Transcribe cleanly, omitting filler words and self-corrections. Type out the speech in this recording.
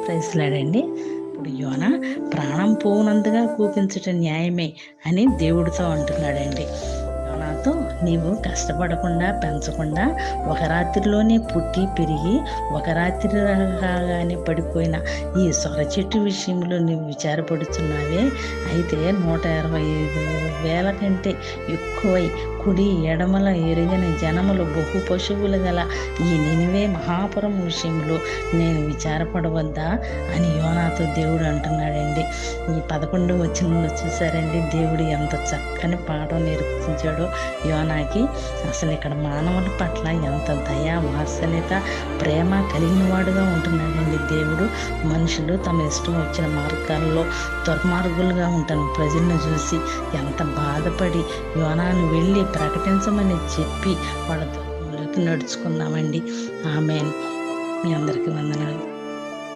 ప్రైజ్లాడండి. ఇప్పుడు యోన ప్రాణం పోనంతగా కూపించటం న్యాయమే అని దేవుడితో అంటున్నాడండి. యోనాతో నీవు కష్టపడకుండా పెంచకుండా ఒక రాత్రిలోనే పుట్టి పెరిగి ఒక రాత్రి రాగానే పడిపోయిన ఈ సొర చెట్టు విషయంలో నీవు విచారపడుతున్నావే. అయితే 125,000 కంటే ఎక్కువై కుడి ఎడమల ఎరిగిన జనములు బహు పశువులు గల ఈ నినివే మహాపురం విషయంలో నేను విచారపడవద్దా అని యోనాతో దేవుడు అంటున్నాడండి. ఈ 11 వచనంలో చూసారండి, దేవుడు ఎంత చక్కని పాఠం నేర్పించాడో యోనాకి. అసలు ఇక్కడ మానవుల పట్ల ఎంత దయా వాత్సల్యత ప్రేమ కలిగిన వాడుగా ఉంటున్నాడండి దేవుడు. మనుషులు తమ ఇష్టం వచ్చిన మార్గాల్లో దుర్మార్గులుగా ఉంటాను ప్రజలను చూసి ఎంత బాధపడి యోనాను వెళ్ళి ప్రకటించమని చెప్పి వాళ్ళతో నడుచుకున్నామండి. ఆమేన్. మీ అందరికీ వందనాలు.